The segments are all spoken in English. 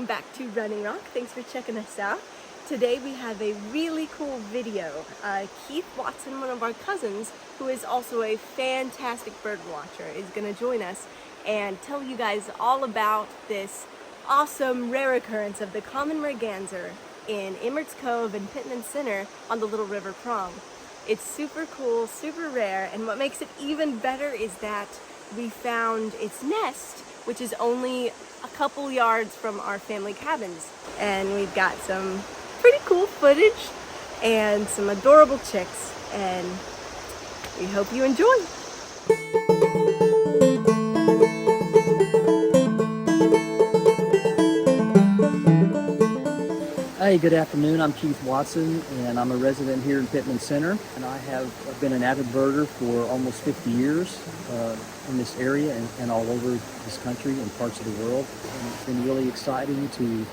welcome back to Running Rock. Thanks for checking us out. Today we have a really cool video. Keith Watson, one of our cousins, who is also a fantastic bird watcher, is going to join us and tell you guys all about this awesome rare occurrence of the Common Merganser in Emmert's Cove and Pittman Center on the Little River Prong. It's super cool, super rare, and what makes it even better is that we found its nest, which is only a couple yards from our family cabins. And we've got some pretty cool footage and some adorable chicks, and we hope you enjoy. Hey, good afternoon. I'm Keith Watson, and I'm a resident here in Pittman Center. And I have been an avid birder for almost 50 years in this area and all over this country and parts of the world. And it's been really exciting to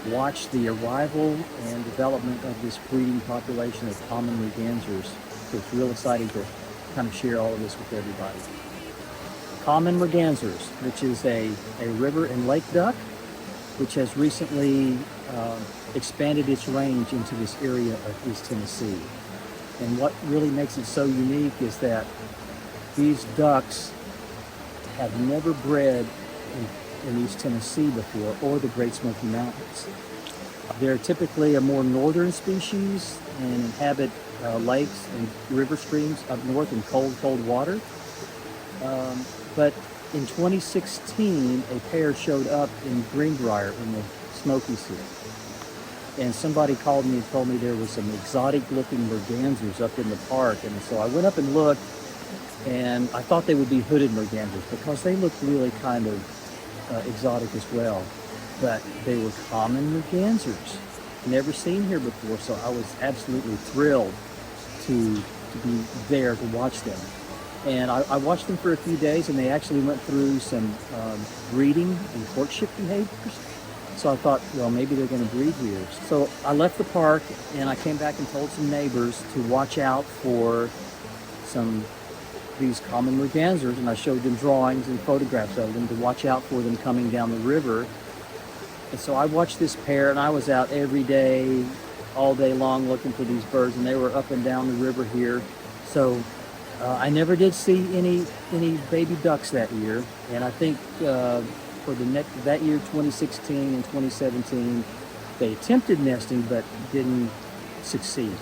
watch the arrival and development of this breeding population of common mergansers. So it's real exciting to kind of share all of this with everybody. Common mergansers, which is a river and lake duck, which has recently expanded its range into this area of East Tennessee. And what really makes it so unique is that these ducks have never bred in East Tennessee before, or the Great Smoky Mountains. They're typically a more northern species and inhabit lakes and river streams up north in cold water. But in 2016, a pair showed up in Greenbrier in the Smoky Sea. And somebody called me and told me there was some exotic looking mergansers up in the park. And so I went up and looked, and I thought they would be hooded mergansers because they looked really kind of exotic as well. But they were common mergansers, never seen here before. So I was absolutely thrilled to be there to watch them. And I watched them for a few days, and they actually went through some breeding and courtship behaviors. So I thought, well, maybe they're going to breed here. So I left the park, and I came back and told some neighbors to watch out for these common mergansers, and I showed them drawings and photographs of them to watch out for them coming down the river. And so I watched this pair, and I was out every day, all day long, looking for these birds, and they were up and down the river here. So I never did see any baby ducks that year, and I think for that year, 2016 and 2017, they attempted nesting but didn't succeed.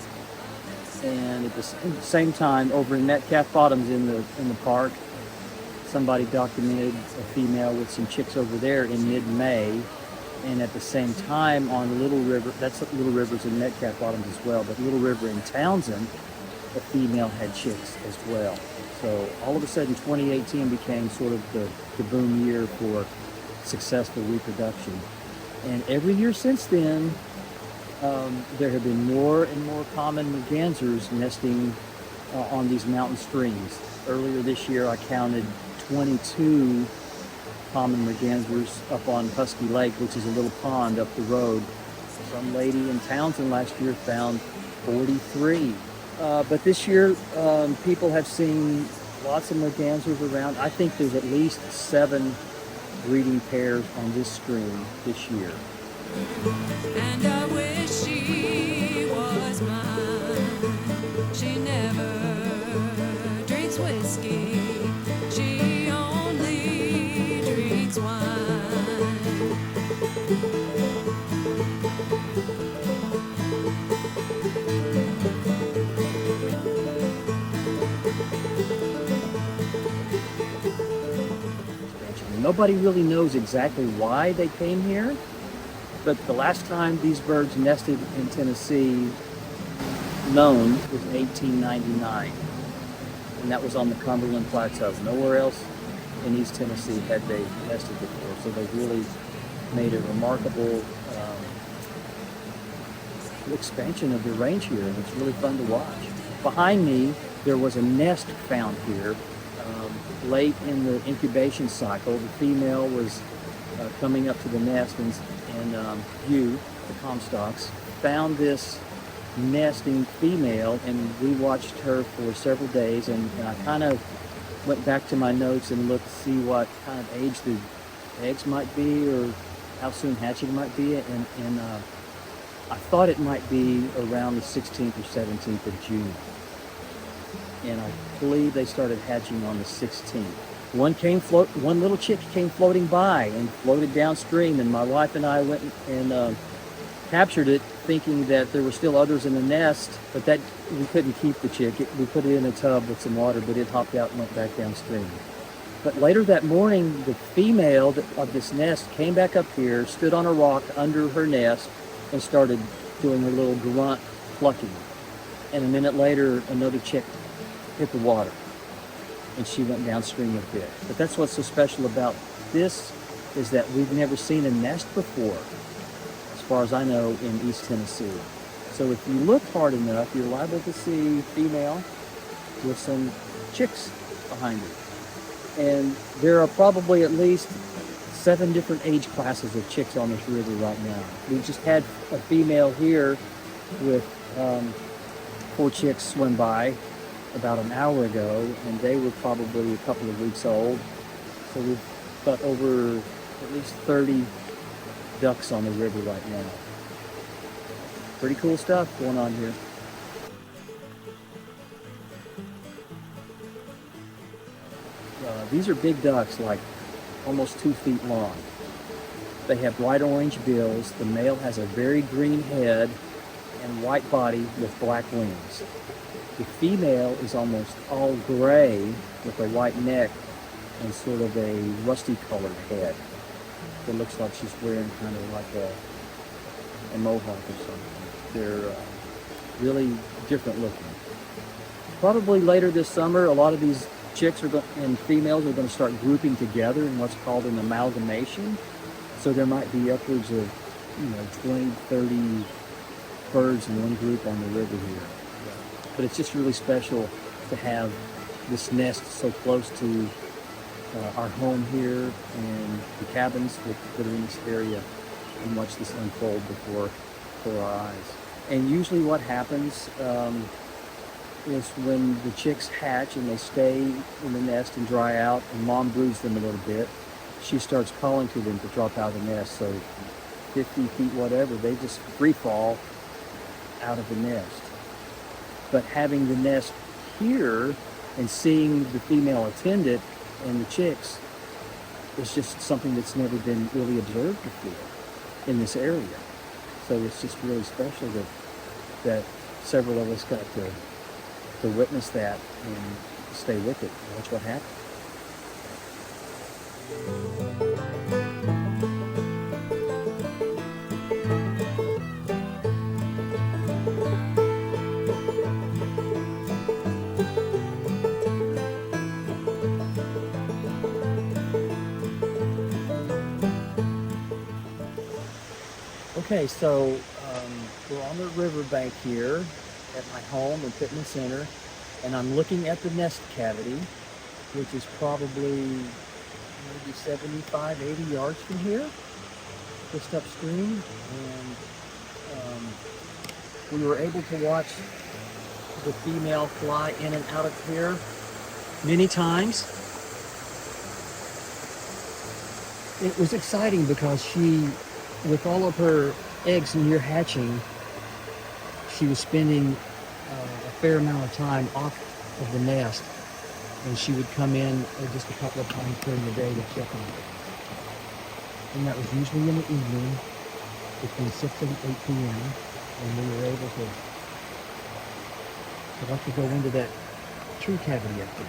And at the same time, over in Metcalf Bottoms in the park, somebody documented a female with some chicks over there in mid-May. And at the same time, on Little River, that's Little River's in Metcalf Bottoms as well, but Little River in Townsend, a female had chicks as well. So all of a sudden, 2018 became sort of the boom year for successful reproduction. And every year since then, there have been more and more common mergansers nesting on these mountain streams. Earlier this year, I counted 22 common mergansers up on Husky Lake, which is a little pond up the road. Some lady in Townsend last year found 43. But this year, people have seen lots of mergansers around. I think there's at least 7 breeding pairs on this stream this year. And I wish she was mine. She never drinks whiskey. She only drinks wine. Nobody really knows exactly why they came here, but the last time these birds nested in Tennessee known was 1899, and that was on the Cumberland Plateau. Nowhere else in East Tennessee had they nested before, so they've really made a remarkable expansion of their range here, and it's really fun to watch. Behind me, there was a nest found here late in the incubation cycle. The female was coming up to the nest, and the Comstocks, found this nesting female, and we watched her for several days, and I kind of went back to my notes and looked to see what kind of age the eggs might be, or how soon hatching might be, and I thought it might be around the 16th or 17th of June. And I believe they started hatching on the 16th. One little chick came floating by and floated downstream, and my wife and I went and captured it, thinking that there were still others in the nest, but that we couldn't keep the chick. We put it in a tub with some water, but it hopped out and went back downstream. But later that morning, the female of this nest came back up here, stood on a rock under her nest, and started doing her little grunt plucking. And a minute later, another chick hit the water, and she went downstream a bit. But that's what's so special about this, is that we've never seen a nest before, as far as I know, in East Tennessee. So if you look hard enough, you're liable to see female with some chicks behind her. And there are probably at least 7 different age classes of chicks on this river right now. We just had a female here with 4 chicks swim by about an hour ago, and they were probably a couple of weeks old. So we've got over at least 30 ducks on the river right now. Pretty cool stuff going on here. These are big ducks, like almost 2 feet long. They have bright orange bills. The male has a very green head and white body with black wings. The female is almost all gray with a white neck and sort of a rusty colored head. It looks like she's wearing kind of like a mohawk or something. They're really different looking. Probably later this summer, a lot of these chicks and females are going to start grouping together in what's called an amalgamation. So there might be upwards of 20, 30 birds in one group on the river here. But it's just really special to have this nest so close to our home here and the cabins that are in this area, and watch this unfold before our eyes. And usually what happens is when the chicks hatch and they stay in the nest and dry out, and mom broods them a little bit, she starts calling to them to drop out of the nest. So 50 feet, whatever, they just free fall out of the nest. But having the nest here and seeing the female attend it and the chicks is just something that's never been really observed before in this area. So it's just really special that several of us got to witness that and stay with it. Watch what happened. Okay, so we're on the riverbank here at my home in Pittman Center, and I'm looking at the nest cavity, which is probably maybe 75, 80 yards from here, just upstream. And we were able to watch the female fly in and out of here many times. It was exciting because she, with all of her eggs near hatching, she was spending a fair amount of time off of the nest, and she would come in just a couple of times during the day to check on it. And that was usually in the evening, between 6 and 8 p.m., and we were able to go into that tree cavity up there.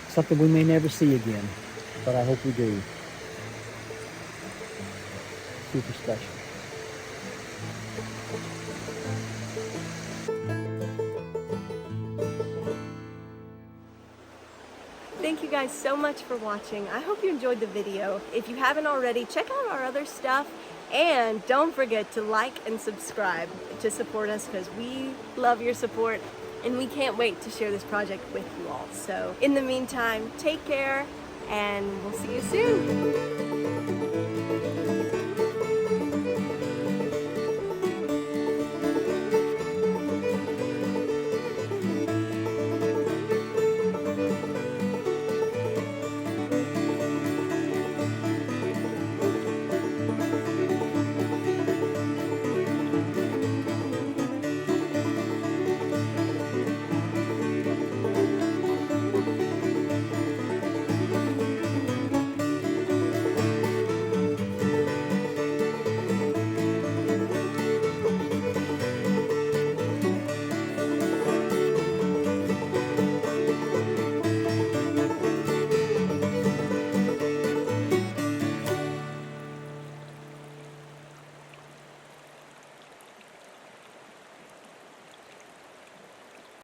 Something we may never see again, but I hope we do. Super special. Thank you guys so much for watching. I hope you enjoyed the video. If you haven't already, check out our other stuff, and don't forget to like and subscribe to support us, because we love your support and we can't wait to share this project with you all. So in the meantime, take care, and we'll see you soon.